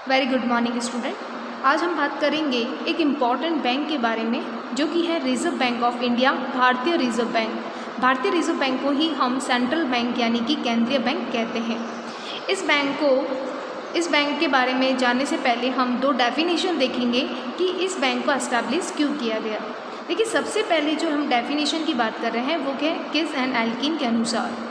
Very good morning student. आज हम बात करेंगे एक इम्पॉर्टेंट बैंक के बारे में जो कि है रिजर्व बैंक ऑफ इंडिया, भारतीय रिजर्व बैंक। भारतीय रिजर्व बैंक को ही हम सेंट्रल बैंक यानी कि केंद्रीय बैंक कहते हैं। इस बैंक के बारे में जानने से पहले हम दो डेफिनेशन देखेंगे कि इस बैंक को एस्टैब्लिश क्यों किया गया। देखिए, सबसे पहले जो हम डेफिनेशन की बात कर रहे हैं वो है किस एंड एल्किन के अनुसार।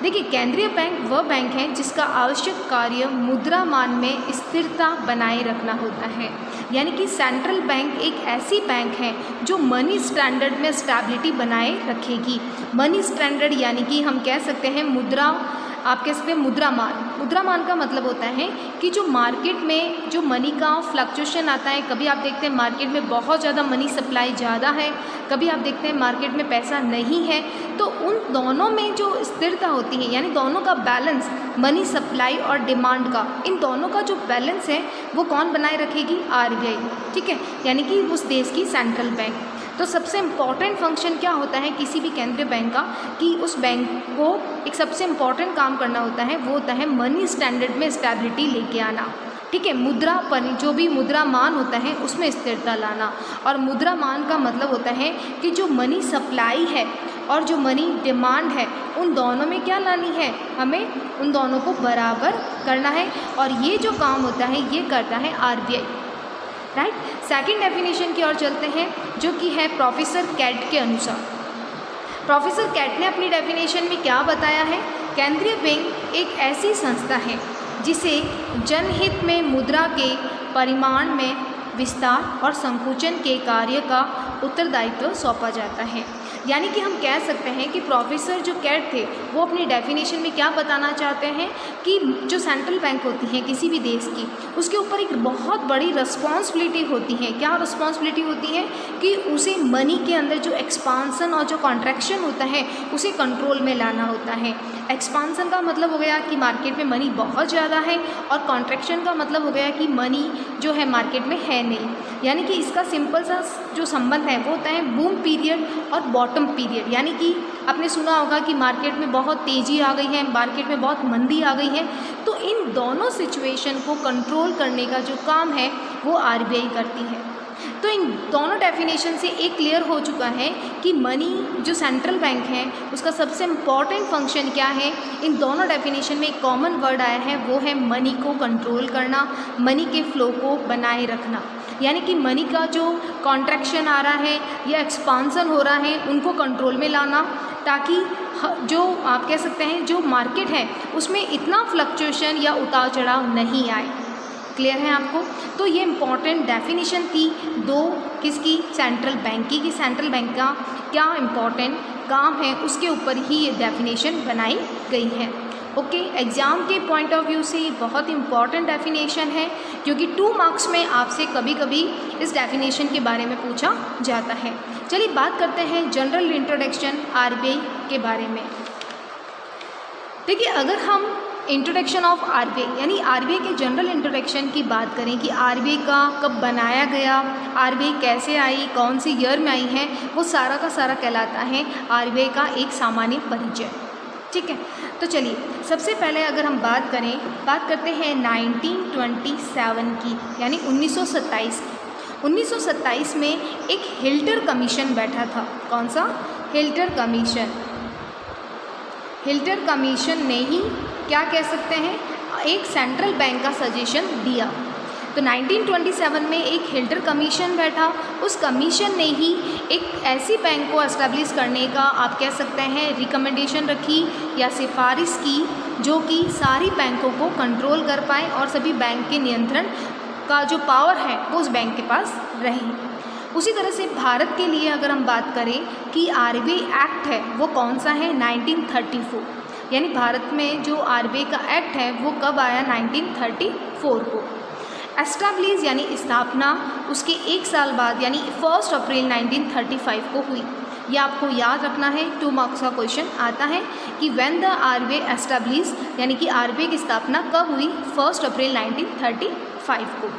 देखिए, केंद्रीय बैंक वह बैंक है जिसका आवश्यक कार्य मुद्रा मान में स्थिरता बनाए रखना होता है। यानी कि सेंट्रल बैंक एक ऐसी बैंक है जो मनी स्टैंडर्ड में स्टेबिलिटी बनाए रखेगी। मनी स्टैंडर्ड यानी कि हम कह सकते हैं मुद्रा, आप कह सकते हैं मुद्रा मान। मुद्रा मान का मतलब होता है कि जो मार्केट में जो मनी का फ्लक्चुएशन आता है, कभी आप देखते हैं मार्केट में बहुत ज़्यादा मनी सप्लाई ज़्यादा है, कभी आप देखते हैं मार्केट में पैसा नहीं है, तो उन दोनों में जो स्थिरता होती है यानी दोनों का बैलेंस, मनी सप्लाई और डिमांड का, इन दोनों का जो बैलेंस है वो कौन बनाए रखेगी? आरबीआई। ठीक है, यानी कि उस देश की सेंट्रल बैंक। तो सबसे इम्पॉर्टेंट फंक्शन क्या होता है किसी भी केंद्रीय बैंक का, कि उस बैंक को एक सबसे इम्पॉर्टेंट काम करना होता है, वो होता है मनी स्टैंडर्ड में स्टेबिलिटी लेके आना। ठीक है, मुद्रा पर जो भी मुद्रा मान होता है उसमें स्थिरता लाना। और मुद्रा मान का मतलब होता है कि जो मनी सप्लाई है और जो मनी डिमांड है उन दोनों में क्या लानी है, हमें उन दोनों को बराबर करना है। और ये जो काम होता है ये करता है आरबीआई। राइट। सेकंड डेफिनेशन की ओर चलते हैं जो कि है प्रोफेसर कैट के अनुसार। प्रोफेसर कैट ने अपनी डेफिनेशन में क्या बताया है? केंद्रीय बैंक एक ऐसी संस्था है जिसे जनहित में मुद्रा के परिमाण में विस्तार और संकुचन के कार्य का उत्तरदायित्व सौंपा जाता है। यानी कि हम कह सकते हैं कि प्रोफेसर जो कैट थे वो अपनी डेफिनेशन में क्या बताना चाहते हैं कि जो सेंट्रल बैंक होती है किसी भी देश की, उसके ऊपर एक बहुत बड़ी रिस्पॉन्सिबिलिटी होती है। क्या रिस्पॉन्सिबिलिटी होती है? कि उसे मनी के अंदर जो एक्सपांसन और जो कॉन्ट्रैक्शन होता है उसे कंट्रोल में लाना होता है। एक्सपांसन का मतलब हो गया कि मार्केट में मनी बहुत ज़्यादा है, और कॉन्ट्रैक्शन का मतलब हो गया कि मनी जो है मार्केट में है नहीं। यानी कि इसका सिंपल सा जो संबंध है वो होता है बूम पीरियड और बॉटम पीरियड। यानी कि आपने सुना होगा कि मार्केट में बहुत तेज़ी आ गई है, मार्केट में बहुत मंदी आ गई है, तो इन दोनों सिचुएशन को कंट्रोल करने का जो काम है वो आरबीआई करती है। तो इन दोनों डेफिनेशन से एक क्लियर हो चुका है कि मनी जो सेंट्रल बैंक है उसका सबसे इम्पॉर्टेंट फंक्शन क्या है। इन दोनों डेफिनेशन में एक कॉमन वर्ड आया है, वो है मनी को कंट्रोल करना, मनी के फ्लो को बनाए रखना। यानी कि मनी का जो कॉन्ट्रैक्शन आ रहा है या एक्सपांसन हो रहा है उनको कंट्रोल में लाना, ताकि जो आप कह सकते हैं जो मार्केट है उसमें इतना फ्लक्चुएशन या उतार चढ़ाव नहीं आए। क्लियर है आपको? तो ये इम्पॉर्टेंट डेफिनेशन थी दो किसकी? सेंट्रल बैंक की। कि सेंट्रल बैंक का क्या इम्पॉर्टेंट काम है उसके ऊपर ही ये डेफिनेशन बनाई गई है। ओके, एग्ज़ाम के पॉइंट ऑफ व्यू से ये बहुत इंपॉर्टेंट डेफिनेशन है क्योंकि 2 मार्क्स में आपसे कभी कभी इस डेफिनेशन के बारे में पूछा जाता है। चलिए बात करते हैं जनरल इंट्रोडक्शन आरबीआई के बारे में। देखिए, अगर हम इंट्रोडक्शन ऑफ आरबीआई यानी आरबीआई के जनरल इंट्रोडक्शन की बात करें कि आरबीआई का कब बनाया गया, आरबीआई कैसे आई, कौन सी ईयर में आई है, वो सारा का सारा कहलाता है आरबीआई का एक सामान्य परिचय। ठीक है, तो चलिए सबसे पहले अगर हम बात करते हैं 1927 की यानी 1927 की। 1927 में एक हिल्टर कमीशन बैठा था। कौन सा? हिल्टर कमीशन। हिल्टर कमीशन ने ही क्या कह सकते हैं एक सेंट्रल बैंक का सजेशन दिया। तो 1927 में एक हिल्टर कमीशन बैठा, उस कमीशन ने ही एक ऐसी बैंक को एस्टेब्लिश करने का आप कह सकते हैं रिकमेंडेशन रखी या सिफारिश की जो कि सारी बैंकों को कंट्रोल कर पाए और सभी बैंक के नियंत्रण का जो पावर है वो उस बैंक के पास रहे। उसी तरह से भारत के लिए अगर हम बात करें कि आरबीआई एक्ट है वो कौन सा है? 1934। यानी भारत में जो आरबीआई का एक्ट है वो कब आया? 1934 को। एस्टैब्लिश यानी स्थापना उसके 1 साल बाद यानी 1 अप्रैल 1935 को हुई। ये आपको याद रखना है, 2 मार्क्स का क्वेश्चन आता है कि व्हेन द आरबीआई एस्टैब्लिश यानी कि आरबीआई की स्थापना कब हुई? 1 अप्रैल 1935 को।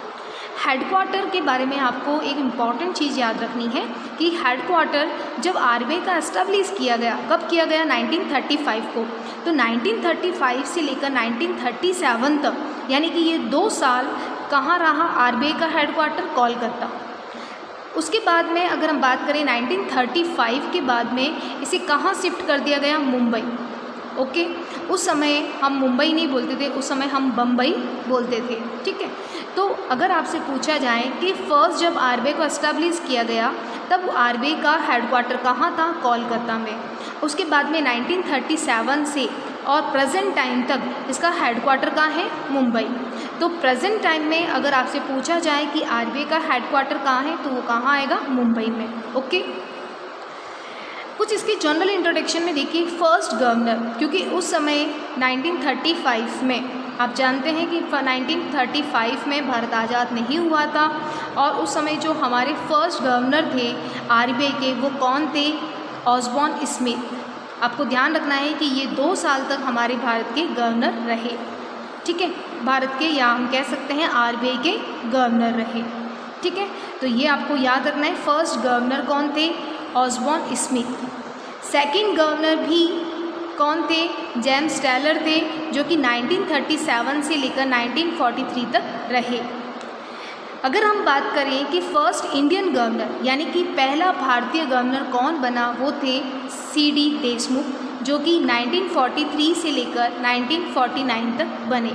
हेडक्वार्टर के बारे में आपको एक इम्पॉर्टेंट चीज़ याद रखनी है कि हेडक्वार्टर जब आरबीआई का एस्टैब्लिश किया गया, कब किया गया? 1935 को। तो 1935 से लेकर 1937 तक यानी कि ये 2 साल कहाँ रहा आरबीआई का हेडक्वार्टर? कोलकाता। उसके बाद में अगर हम बात करें 1935 के बाद में इसे कहाँ शिफ्ट कर दिया गया? मुंबई। ओके, उस समय हम मुंबई नहीं बोलते थे, उस समय हम बम्बई बोलते थे। ठीक है, तो अगर आपसे पूछा जाए कि फर्स्ट जब आरबीआई को एस्टेब्लिश किया गया तब आरबीआई का हेडक्वार्टर कहाँ था? कोलकाता में। उसके बाद में 1937 से और प्रेजेंट टाइम तक इसका हेडक्वार्टर कहाँ है? मुंबई। तो प्रेजेंट टाइम में अगर आपसे पूछा जाए कि आरबीआई का हेडक्वार्टर कहाँ है तो वो कहाँ आएगा? मुंबई में। ओके, कुछ इसकी जनरल इंट्रोडक्शन में देखिए, फर्स्ट गवर्नर, क्योंकि उस समय 1935 में आप जानते हैं कि 1935 में भारत आज़ाद नहीं हुआ था और उस समय जो हमारे फर्स्ट गवर्नर थे आरबीआई के वो कौन थे? Osborne Smith. आपको ध्यान रखना है कि ये 2 साल तक हमारे भारत के गवर्नर रहे। ठीक है, भारत के, या हम कह सकते हैं आरबीआई के गवर्नर रहे। ठीक है, तो ये आपको याद रखना है। फर्स्ट गवर्नर कौन थे? Osborne Smith. सेकंड गवर्नर भी कौन थे? जेम्स टेलर थे, जो कि 1937 से लेकर 1943 तक रहे। अगर हम बात करें कि फर्स्ट इंडियन गवर्नर यानी कि पहला भारतीय गवर्नर कौन बना, वो थे सीडी देशमुख, जो कि 1943 से लेकर 1949 तक बने।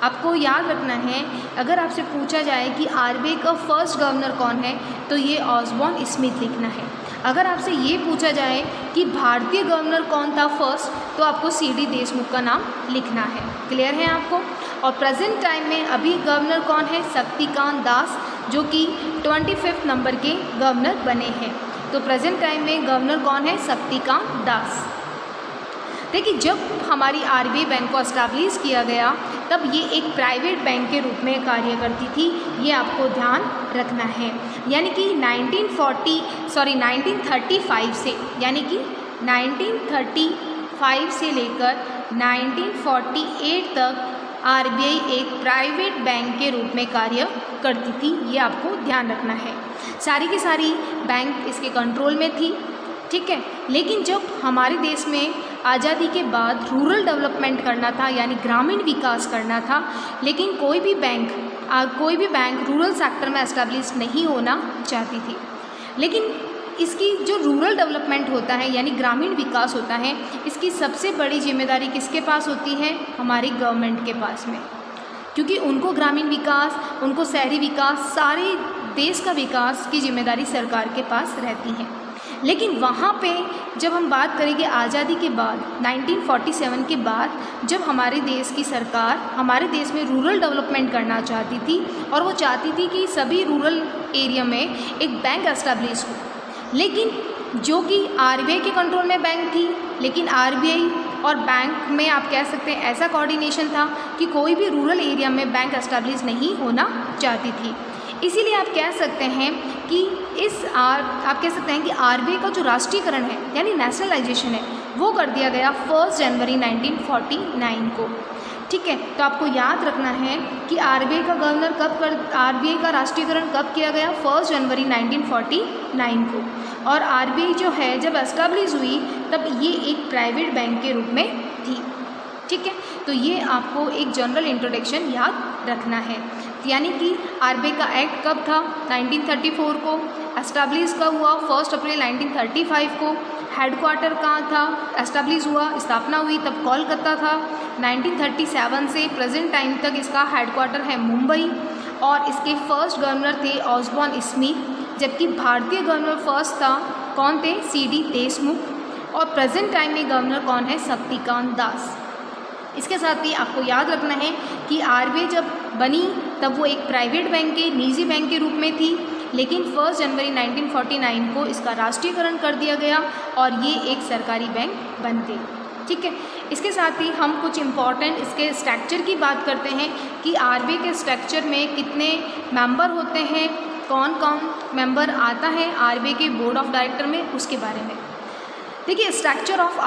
आपको याद रखना है, अगर आपसे पूछा जाए कि आरबीआई का फर्स्ट गवर्नर कौन है तो ये ऑसबॉर्न स्मिथ लिखना है। अगर आपसे ये पूछा जाए कि भारतीय गवर्नर कौन था फर्स्ट, तो आपको सीडी देशमुख का नाम लिखना है। क्लियर है आपको? और प्रेजेंट टाइम में अभी गवर्नर कौन है? शक्तिकांत दास, जो कि 25 नंबर के गवर्नर बने हैं। तो प्रेजेंट टाइम में गवर्नर कौन है? शक्तिकांत दास। देखिए, जब हमारी आरबीआई बैंक को एस्टैब्लिश किया गया तब ये एक प्राइवेट बैंक के रूप में कार्य करती थी, ये आपको ध्यान रखना है। यानी कि 1935 से, यानी कि 1935 से लेकर 1948 तक आरबीआई एक प्राइवेट बैंक के रूप में कार्य करती थी, ये आपको ध्यान रखना है। सारी की सारी बैंक इसके कंट्रोल में थी। ठीक है, लेकिन जब हमारे देश में आज़ादी के बाद रूरल डेवलपमेंट करना था, यानी ग्रामीण विकास करना था, लेकिन कोई भी बैंक रूरल सेक्टर में एस्टेब्लिश नहीं होना चाहती थी। लेकिन इसकी जो रूरल डेवलपमेंट होता है यानी ग्रामीण विकास होता है, इसकी सबसे बड़ी जिम्मेदारी किसके पास होती है? हमारी गवर्नमेंट के पास में, क्योंकि उनको ग्रामीण विकास, उनको शहरी विकास, सारे देश का विकास की जिम्मेदारी सरकार के पास रहती है। लेकिन वहाँ पे जब हम बात करेंगे आज़ादी के बाद 1947 के बाद, जब हमारे देश की सरकार हमारे देश में रूरल डेवलपमेंट करना चाहती थी और वो चाहती थी कि सभी रूरल एरिया में एक बैंक एस्टेब्लिश हो, लेकिन जो कि आरबीआई के कंट्रोल में बैंक थी, लेकिन आरबीआई और बैंक में आप कह सकते हैं ऐसा कोऑर्डिनेशन था कि कोई भी रूरल एरिया में बैंक एस्टेब्लिश नहीं होना चाहती थी। इसीलिए आप कह सकते हैं कि आप कह सकते हैं कि आरबीआई का जो राष्ट्रीयकरण है यानी नेशनलाइजेशन है वो कर दिया गया 1 जनवरी 1949 को। ठीक है, तो आपको याद रखना है कि आरबीआई का राष्ट्रीयकरण कब किया गया? 1 जनवरी 1949 को। और आरबीआई जो है जब एस्टेब्लिश हुई तब ये एक प्राइवेट बैंक के रूप में थी। ठीक है, तो ये आपको एक जनरल इंट्रोडक्शन याद रखना है। यानी कि आरबीआई का एक्ट कब था? 1934 को। एस्टेब्लिश कब हुआ? 1 अप्रैल 1935 को। हेडक्वार्टर कहाँ था? एस्टेब्लिश हुआ, स्थापना हुई तब कोलकाता था। 1937 से प्रेजेंट टाइम तक इसका हेडक्वार्टर है मुंबई और इसके फर्स्ट गवर्नर थे ऑसबॉर्न स्मिथ, जबकि भारतीय गवर्नर फर्स्ट था कौन थे? सीडी देशमुख। और प्रेजेंट टाइम में गवर्नर कौन है? शक्तिकांत दास। इसके साथ ही आपको याद रखना है कि आरबीआई जब बनी तब वो एक प्राइवेट बैंक के, निजी बैंक के रूप में थी, लेकिन 1 जनवरी 1949 को इसका राष्ट्रीयकरण कर दिया गया और ये एक सरकारी बैंक बन गई। ठीक है, इसके साथ ही हम कुछ इम्पॉर्टेंट इसके स्ट्रक्चर की बात करते हैं कि आरबीआई के स्ट्रक्चर में कितने मेंबर होते हैं, कौन कौन मेंबर आता है आरबीआई के बोर्ड ऑफ डायरेक्टर में, उसके बारे में। देखिए, स्ट्रक्चर ऑफ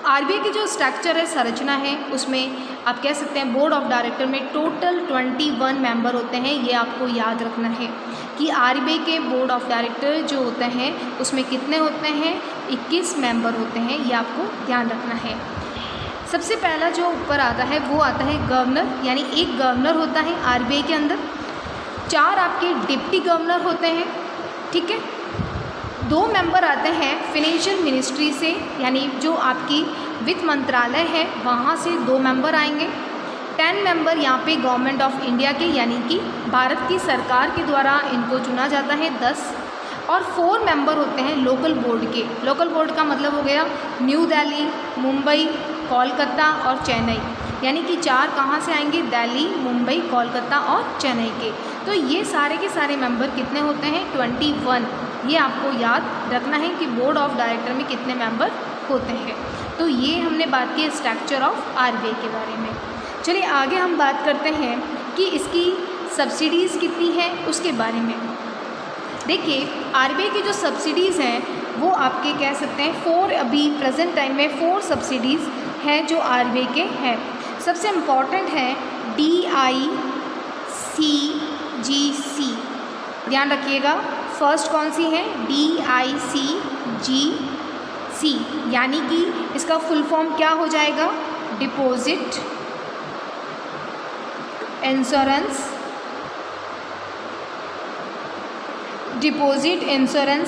आरबीआई की जो स्ट्रक्चर है, संरचना है, उसमें आप कह सकते हैं बोर्ड ऑफ डायरेक्टर में टोटल 21 मेंबर होते हैं। ये आपको याद रखना है कि आरबीआई के बोर्ड ऑफ डायरेक्टर जो होते हैं उसमें कितने होते हैं? 21 मेंबर होते हैं, ये आपको ध्यान रखना है। सबसे पहला जो ऊपर आता है वो आता है गवर्नर, यानी एक गवर्नर होता है आरबीआई के अंदर, 4 आपके डिप्टी गवर्नर होते हैं, ठीक है। 2 मेंबर आते हैं फिनेंशियल मिनिस्ट्री से, यानी जो आपकी वित्त मंत्रालय है वहाँ से 2 मेंबर आएंगे। 10 मेंबर यहाँ पे गवर्नमेंट ऑफ इंडिया के, यानी कि भारत की सरकार के द्वारा इनको चुना जाता है 10। और 4 मेंबर होते हैं लोकल बोर्ड के। लोकल बोर्ड का मतलब हो गया न्यू दिल्ली, मुंबई, कोलकाता और चेन्नई, यानी कि 4 कहाँ से आएंगे, दिल्ली, मुंबई, कोलकाता और चेन्नई के। तो ये सारे के सारे मेंबर कितने होते हैं, 21। ये आपको याद रखना है कि बोर्ड ऑफ डायरेक्टर में कितने मेंबर होते हैं। तो ये हमने बात की स्ट्रक्चर ऑफ आरबीआई के बारे में। चलिए आगे हम बात करते हैं कि इसकी सब्सिडीज़ कितनी है उसके बारे में। देखिए आरबीआई की जो सब्सिडीज़ हैं वो आपके कह सकते हैं 4, अभी प्रेजेंट टाइम में 4 सब्सिडीज़ हैं जो आरबीआई के हैं। सबसे इम्पॉर्टेंट है DICGC, ध्यान रखिएगा। फर्स्ट कौन सी है, DICGC, यानी कि इसका फुल फॉर्म क्या हो जाएगा, deposit insurance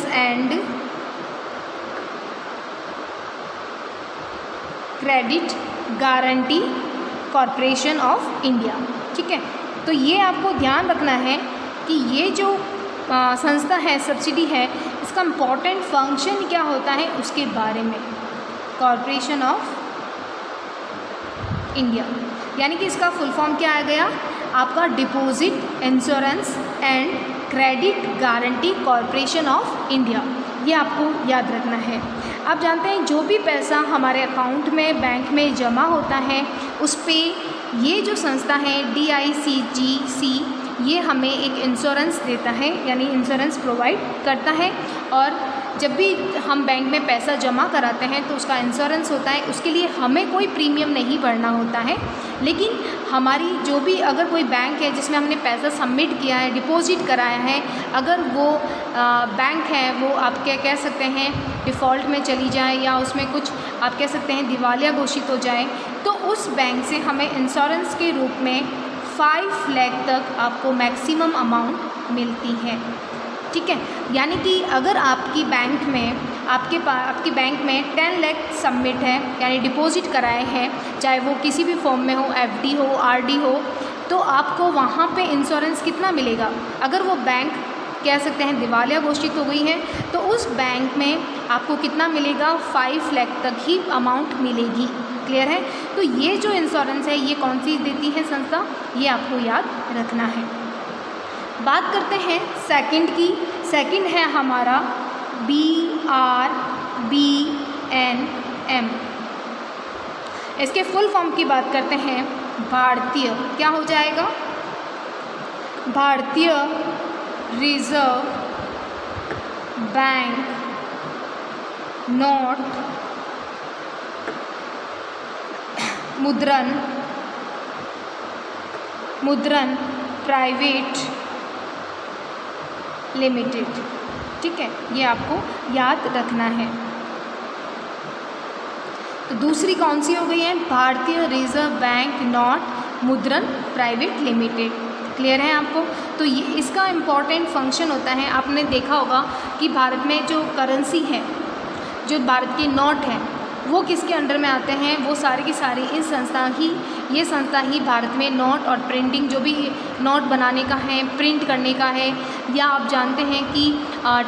and credit guarantee corporation of India, ठीक है। तो ये आपको ध्यान रखना है कि ये जो संस्था है, सब्सिडी है, इसका इम्पॉर्टेंट फंक्शन क्या होता है उसके बारे में। कॉरपोरेशन ऑफ इंडिया, यानी कि इसका फुल फॉर्म क्या आ गया आपका, deposit insurance and credit guarantee corporation of India. ये आपको याद रखना है। आप जानते हैं जो भी पैसा हमारे अकाउंट में बैंक में जमा होता है उस पर ये जो संस्था है DICGC ये हमें एक इंश्योरेंस देता है, यानी इंश्योरेंस प्रोवाइड करता है। और जब भी हम बैंक में पैसा जमा कराते हैं तो उसका इंश्योरेंस होता है, उसके लिए हमें कोई प्रीमियम नहीं भरना होता है। लेकिन हमारी जो भी अगर कोई बैंक है जिसमें हमने पैसा सबमिट किया है, डिपॉजिट कराया है, अगर वो बैंक है वो आप क्या कह सकते हैं डिफ़ॉल्ट में चली जाए या उसमें कुछ आप कह सकते हैं दिवालिया घोषित हो जाए, तो उस बैंक से हमें इंश्योरेंस के रूप में 5 लाख तक आपको मैक्सिमम अमाउंट मिलती है, ठीक है। यानी कि अगर आपकी बैंक में आपकी बैंक में 10 लाख सबमिट है, यानी डिपॉजिट कराए हैं, चाहे वो किसी भी फॉर्म में हो, FD हो, RD हो, तो आपको वहाँ पे इंश्योरेंस कितना मिलेगा। अगर वो बैंक कह सकते हैं दिवालिया घोषित हो गई है तो उस बैंक में आपको कितना मिलेगा, 5 लाख तक ही अमाउंट मिलेगी। क्लियर है। तो ये जो इंश्योरेंस है ये कौन सी देती है संस्था, ये आपको याद रखना है। बात करते हैं सेकंड की। सेकंड है हमारा BRBNM। इसके फुल फॉर्म की बात करते हैं, भारतीय क्या हो जाएगा, भारतीय रिजर्व बैंक नोट मुद्रण प्राइवेट लिमिटेड, ठीक है। ये आपको याद रखना है। तो दूसरी कौन सी हो गई है, भारतीय रिजर्व बैंक नोट मुद्रण प्राइवेट लिमिटेड। क्लियर है आपको। तो ये इसका इम्पॉर्टेंट फंक्शन होता है, आपने देखा होगा कि भारत में जो करेंसी है, जो भारत के नोट हैं, वो किसके अंडर में आते हैं, वो सारे की सारी इस ये संस्था ही भारत में नोट और प्रिंटिंग, जो भी नोट बनाने का है, प्रिंट करने का है, या आप जानते हैं कि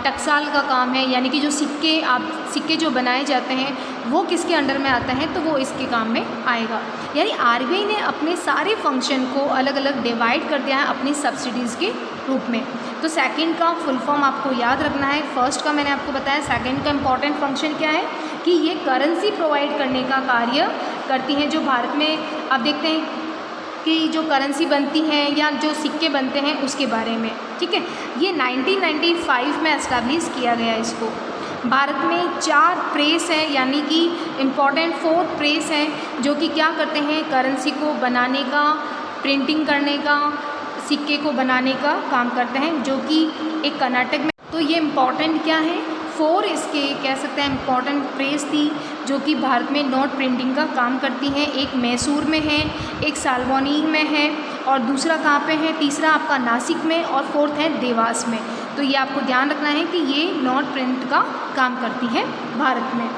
टकसाल का काम है, यानी कि जो सिक्के जो बनाए जाते हैं वो किसके अंडर में आता है, तो वो इसके काम में आएगा। यानी आरबीआई ने अपने सारे फंक्शन को अलग अलग डिवाइड कर दिया है अपनी सब्सिडीज़ के रूप में। तो सेकंड का फुल फॉर्म आपको याद रखना है। फर्स्ट का मैंने आपको बताया, सेकंड का इम्पॉर्टेंट फंक्शन क्या है कि ये करेंसी प्रोवाइड करने का कार्य करती हैं। जो भारत में आप देखते हैं कि जो करेंसी बनती है या जो सिक्के बनते हैं उसके बारे में, ठीक है। ये 1995 में एस्टैब्लिश किया गया इसको। भारत में 4 प्रेस है, यानी कि इम्पॉर्टेंट 4 प्रेस हैं जो कि क्या करते हैं, करेंसी को बनाने का, प्रिंटिंग करने का, सिक्के को बनाने का काम करते हैं, जो कि एक कर्नाटक में। तो ये इम्पॉर्टेंट क्या है, 4 इसके कह सकते हैं इम्पॉर्टेंट प्लेस थी जो कि भारत में नोट प्रिंटिंग का काम करती हैं। एक मैसूर में है, एक सालबनी में है और दूसरा कहाँ पे है, तीसरा आपका नासिक में और फोर्थ है देवास में। तो ये आपको ध्यान रखना है कि ये नोट प्रिंट का काम करती है भारत में।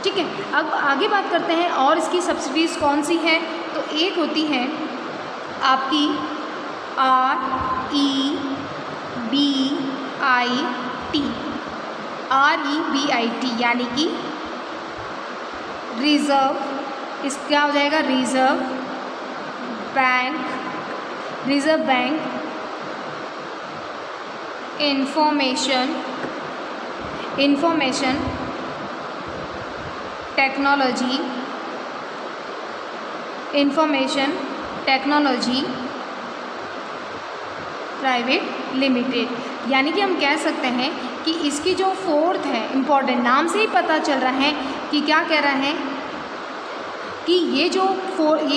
ठीक है, अब आगे बात करते हैं और इसकी सब्सिडीज़ कौन सी हैं। तो एक होती है आपकी REBIT यानी कि रिज़र्व, इस क्या हो जाएगा, reserve bank information technology private limited. यानी कि हम कह सकते हैं कि इसकी जो फोर्थ है, इम्पॉर्टेंट, नाम से ही पता चल रहा है कि क्या कह रहा है कि ये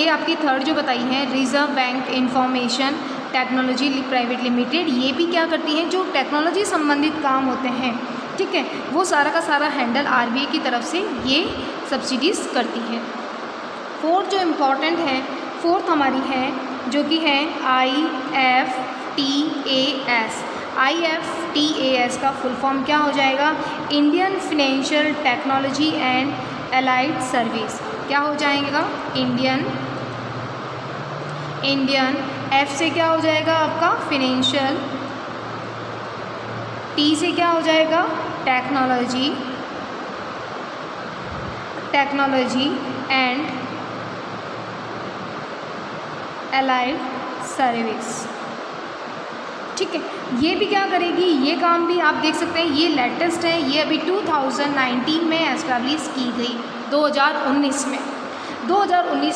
आपकी थर्ड जो बताई है reserve bank information technology private limited, ये भी क्या करती है, जो टेक्नोलॉजी संबंधित काम होते हैं, ठीक है, वो सारा का सारा हैंडल RBI की तरफ से ये सब्सिडीज़ करती है। फोर्थ जो इम्पॉर्टेंट है, फोर्थ हमारी है जो कि है IFTAS का फुल फॉर्म क्या हो जाएगा, Indian financial technology and allied service. क्या हो जाएगा, इंडियन F से क्या हो जाएगा आपका फाइनेंशियल, T से क्या हो जाएगा टेक्नोलॉजी एंड एलाइड सर्विस। ठीक है, ये भी क्या करेगी, ये काम भी आप देख सकते हैं, ये लेटेस्ट है, ये अभी 2019 में एस्टैब्लिश की गई, 2019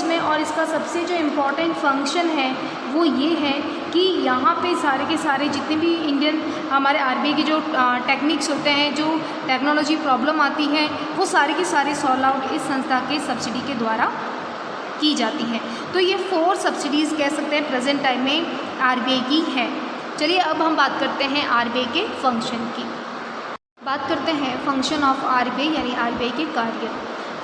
में। और इसका सबसे जो इम्पोर्टेंट फंक्शन है वो ये है कि यहाँ पे सारे के सारे जितने भी इंडियन हमारे RBI के जो टेक्निक्स होते हैं, जो टेक्नोलॉजी प्रॉब्लम आती है, वो सारे के सारे सॉल्व आउट इस संस्था के सब्सिडी के द्वारा की जाती है। तो ये 4 सब्सिडीज़ कह सकते हैं प्रेजेंट टाइम में RBI की है। चलिए अब हम बात करते हैं RBI के फंक्शन की। बात करते हैं फंक्शन ऑफ RBI यानी RBI के कार्य।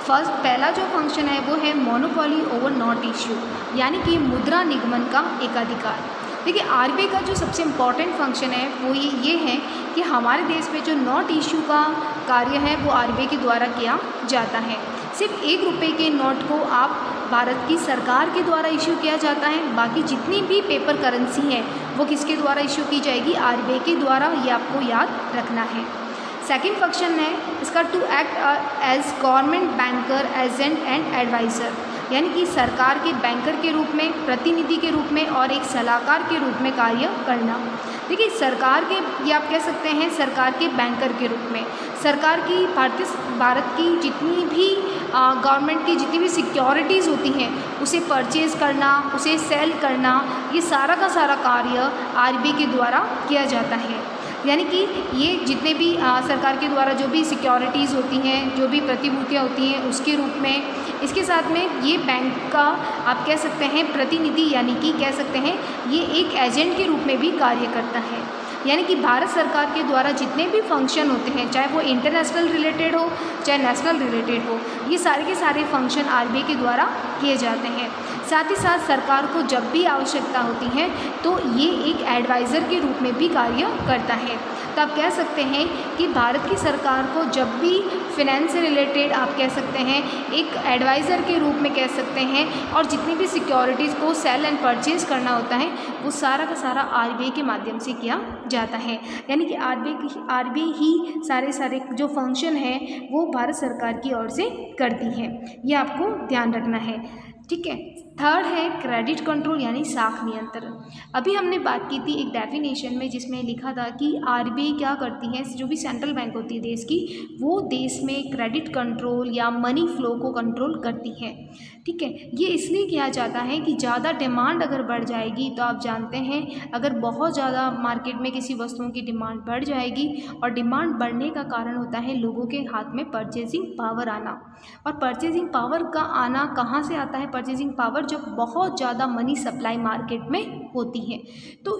पहला जो फंक्शन है वो है मोनोपोली ओवर नोट इश्यू, यानी कि मुद्रा निगमन का एकाधिकार। देखिए RBI का जो सबसे इम्पॉर्टेंट फंक्शन है वो ये है कि हमारे देश में जो नोट इश्यू का कार्य है वो RBI के द्वारा किया जाता है। सिर्फ 1 रुपये के नोट को आप भारत की सरकार के द्वारा इशू किया जाता है, बाकी जितनी भी पेपर करेंसी है वो किसके द्वारा इशू की जाएगी, RBI के द्वारा, ये आपको याद रखना है। सेकंड फंक्शन है इसका to act as government banker agent and adviser, यानी कि सरकार के बैंकर के रूप में, प्रतिनिधि के रूप में और एक सलाहकार के रूप में कार्य करना। देखिए सरकार के, ये आप कह सकते हैं सरकार के बैंकर के रूप में, सरकार की भारत की जितनी भी गवर्नमेंट की जितनी भी सिक्योरिटीज़ होती हैं उसे परचेज़ करना, उसे सेल करना, ये सारा का सारा कार्य RBI के द्वारा किया जाता है। यानी कि ये जितने भी सरकार के द्वारा जो भी सिक्योरिटीज़ होती हैं, जो भी प्रतिभूतियाँ होती हैं उसके रूप में, इसके साथ में ये बैंक का आप कह सकते हैं प्रतिनिधि, यानी कि कह सकते हैं ये एक एजेंट के रूप में भी कार्य करता है। यानी कि भारत सरकार के द्वारा जितने भी फंक्शन होते हैं, चाहे वो इंटरनेशनल रिलेटेड हो चाहे नेशनल रिलेटेड हो, ये सारे के सारे फंक्शन RBI के द्वारा किए जाते हैं। साथ ही साथ सरकार को जब भी आवश्यकता होती है तो ये एक एडवाइज़र के रूप में भी कार्य करता है। तो आप कह सकते हैं कि भारत की सरकार को जब भी फिनेंस से रिलेटेड आप कह सकते हैं एक एडवाइज़र के रूप में कह सकते हैं, और जितनी भी सिक्योरिटीज़ को सेल एंड परचेज़ करना होता है वो सारा का सारा RBI के माध्यम से किया जाता है। यानी कि RBI ही सारे जो फंक्शन है वो भारत सरकार की ओर से करती है, ये आपको ध्यान रखना है। ठीक है, थर्ड है क्रेडिट कंट्रोल यानी साख नियंत्रण। अभी हमने बात की थी एक डेफिनेशन में जिसमें लिखा था कि RBI क्या करती है, जो भी सेंट्रल बैंक होती है देश की, वो देश में क्रेडिट कंट्रोल या मनी फ्लो को कंट्रोल करती है। ठीक है, ये इसलिए किया जाता है कि ज़्यादा डिमांड अगर बढ़ जाएगी तो आप जानते हैं अगर बहुत ज़्यादा मार्केट में किसी वस्तुओं की डिमांड बढ़ जाएगी, और डिमांड बढ़ने का कारण होता है लोगों के हाथ में परचेजिंग पावर आना। और परचेजिंग पावर का आना कहाँ से आता है, परचेजिंग पावर जब बहुत ज़्यादा मनी सप्लाई मार्केट में होती है। तो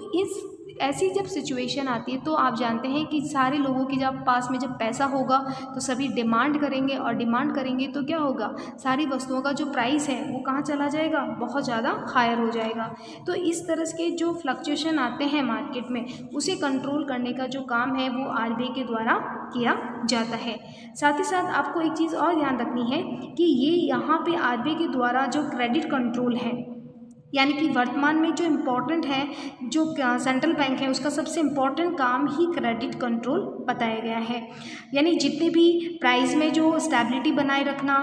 ऐसी जब सिचुएशन आती है तो आप जानते हैं कि सारे लोगों के जब पास में जब पैसा होगा तो सभी डिमांड करेंगे, और डिमांड करेंगे तो क्या होगा, सारी वस्तुओं का जो प्राइस है वो कहाँ चला जाएगा, बहुत ज़्यादा हायर हो जाएगा। तो इस तरह के जो फ्लक्चुएशन आते हैं मार्केट में, उसे कंट्रोल करने का जो काम है वो आरबीआई के द्वारा किया जाता है। साथ ही साथ आपको एक चीज़ और ध्यान रखनी है कि ये यहाँ पे आरबीआई के द्वारा जो क्रेडिट कंट्रोल है, यानी कि वर्तमान में जो इम्पोर्टेंट है, जो सेंट्रल बैंक है उसका सबसे इम्पोर्टेंट काम ही क्रेडिट कंट्रोल बताया गया है। यानी जितने भी प्राइस में जो स्टेबिलिटी बनाए रखना,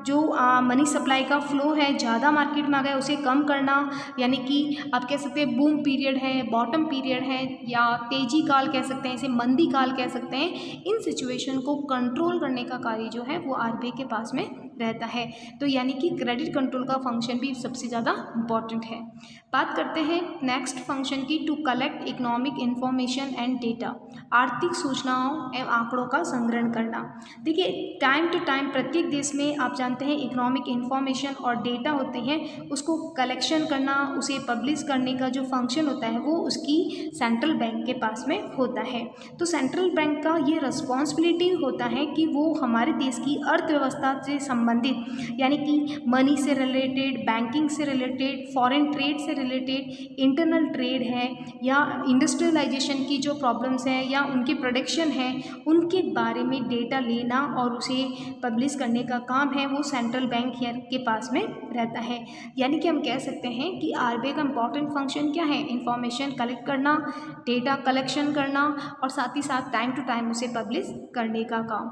जो मनी सप्लाई का फ्लो है ज़्यादा मार्केट में आ गया उसे कम करना, यानी कि आप कह सकते हैं बूम पीरियड है, बॉटम पीरियड है, या तेजी काल कह सकते हैं, इसे मंदी काल कह सकते हैं, इन सिचुएशन को कंट्रोल करने का कार्य जो है वो आरबीआई के पास में रहता है। तो यानी कि क्रेडिट कंट्रोल का फंक्शन भी सबसे ज़्यादा इम्पॉर्टेंट है। बात करते हैं नेक्स्ट फंक्शन की, to collect economic information and data, आर्थिक सूचनाओं एवं आंकड़ों का संग्रहण करना। देखिए टाइम टू टाइम प्रत्येक देश में आप जानते हैं इकोनॉमिक इंफॉर्मेशन और डेटा होते हैं, उसको कलेक्शन करना, उसे पब्लिश करने का जो फंक्शन होता है वो उसकी सेंट्रल बैंक के पास में होता है। तो सेंट्रल बैंक का ये रिस्पॉन्सिबिलिटी होता है कि वो हमारे देश की अर्थव्यवस्था से संबंधित, यानी कि मनी से रिलेटेड, बैंकिंग से रिलेटेड, फॉरेन ट्रेड से रिलेटेड, इंटरनल ट्रेड है, या इंडस्ट्रियलाइजेशन की जो प्रॉब्लम्स हैं या उनके प्रोडक्शन है, उनके बारे में डेटा लेना और उसे पब्लिश करने का काम है वो सेंट्रल बैंक के पास में रहता है। यानी कि हम कह सकते हैं कि आरबीआई का इम्पॉर्टेंट फंक्शन क्या है, इंफॉर्मेशन कलेक्ट करना, डेटा कलेक्शन करना और साथ ही साथ टाइम टू टाइम उसे पब्लिश करने का काम।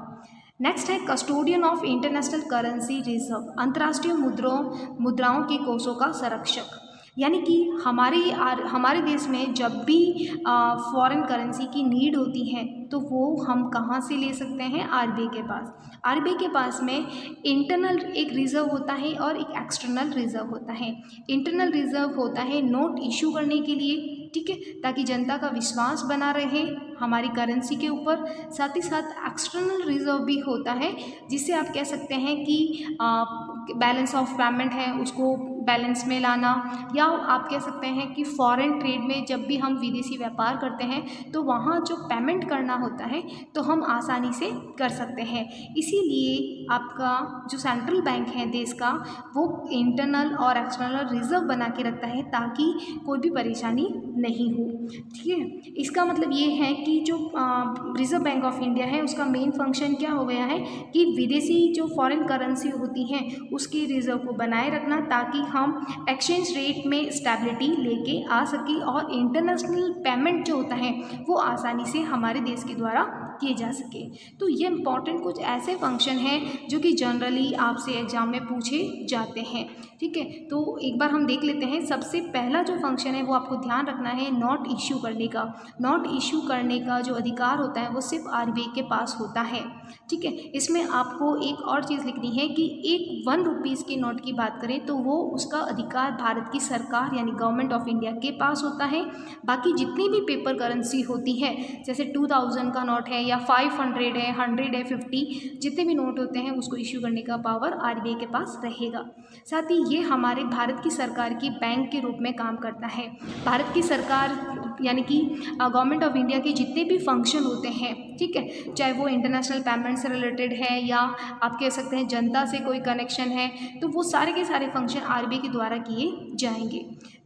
नेक्स्ट है custodian of international currency reserve, अंतर्राष्ट्रीय मुद्राओं के कोषों का संरक्षक। यानी कि हमारे देश में जब भी फॉरेन करेंसी की नीड होती है तो वो हम कहाँ से ले सकते हैं, आरबीआई के पास। आरबीआई के पास में इंटरनल एक रिज़र्व होता है और एक एक्सटर्नल रिज़र्व होता है। इंटरनल रिज़र्व होता है नोट इशू करने के लिए, ठीक है, ताकि जनता का विश्वास बना रहे हमारी करेंसी के ऊपर। साथ ही साथ एक्सटर्नल रिज़र्व भी होता है जिससे आप कह सकते हैं कि बैलेंस ऑफ पेमेंट है उसको बैलेंस में लाना, या आप कह सकते हैं कि फॉरेन ट्रेड में जब भी हम विदेशी व्यापार करते हैं तो वहाँ जो पेमेंट करना होता है तो हम आसानी से कर सकते हैं। इसीलिए आपका जो सेंट्रल बैंक है देश का वो इंटरनल और एक्सटर्नल रिज़र्व बना के रखता है ताकि कोई भी परेशानी नहीं हो, ठीक है। इसका मतलब ये है कि जो रिज़र्व बैंक ऑफ इंडिया है उसका मेन फंक्शन क्या हो गया है कि विदेशी जो फॉरेन करेंसी होती हैं उसकी रिज़र्व को बनाए रखना ताकि हम एक्सचेंज रेट में स्टेबिलिटी लेके आ सकें और इंटरनेशनल पेमेंट जो होता है वो आसानी से हमारे देश के द्वारा किए जा सके। तो ये इम्पॉर्टेंट कुछ ऐसे फंक्शन हैं जो कि जनरली आपसे एग्जाम में पूछे जाते हैं, ठीक है। तो एक बार हम देख लेते हैं। सबसे पहला जो फंक्शन है वो आपको ध्यान रखना है नोट इशू करने का। नोट इशू करने का जो अधिकार होता है वो सिर्फ आरबीआई के पास होता है, ठीक है। इसमें आपको एक और चीज़ लिखनी है कि एक 1 रुपीज़ के नोट की बात करें तो वो उसका अधिकार भारत की सरकार यानी गवर्नमेंट ऑफ इंडिया के पास होता है। बाकी जितनी भी पेपर करेंसी होती है जैसे 2000 का नोट है या 500 है, 100 है, 50, जितने भी नोट होते हैं उसको इश्यू करने का पावर आरबीआई के पास रहेगा। साथ ही ये हमारे भारत की सरकार की बैंक के रूप में काम करता है। भारत की सरकार यानी कि गवर्नमेंट ऑफ इंडिया के जितने भी फंक्शन होते हैं, ठीक है, चाहे वो इंटरनेशनल पेमेंट से रिलेटेड है या आप कह सकते हैं जनता से कोई कनेक्शन है, तो वो सारे के सारे फंक्शन आरबीआई के द्वारा किए जाएंगे।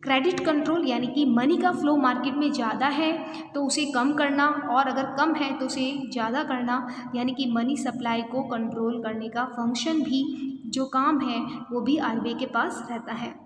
क्रेडिट कंट्रोल यानी कि मनी का फ्लो मार्केट में ज़्यादा है तो उसे कम करना, और अगर कम है तो उसे ज़्यादा करना, यानी कि मनी सप्लाई को कंट्रोल करने का फंक्शन भी जो काम है वो भी आरबीआई के पास रहता है।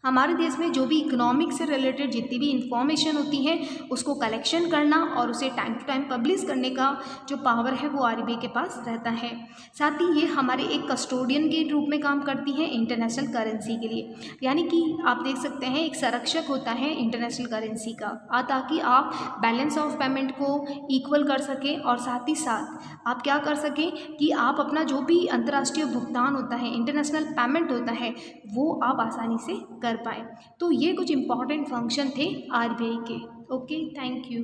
हमारे देश में जो भी इकोनॉमिक से रिलेटेड जितनी भी इंफॉर्मेशन होती है उसको कलेक्शन करना और उसे टाइम टू टाइम पब्लिश करने का जो पावर है वो आरबीआई के पास रहता है। साथ ही ये हमारे एक कस्टोडियन के रूप में काम करती है इंटरनेशनल करेंसी के लिए, यानी कि आप देख सकते हैं एक संरक्षक होता है इंटरनेशनल करेंसी का, ताकि आप बैलेंस ऑफ पेमेंट को इक्वल कर सकें और साथ ही साथ आप क्या कर सकें कि आप अपना जो भी अंतर्राष्ट्रीय भुगतान होता है, इंटरनेशनल पेमेंट होता है, वो आप आसानी से कर पाए। तो ये कुछ इम्पॉर्टेंट फंक्शन थे आरबीआई के। Okay, thank you.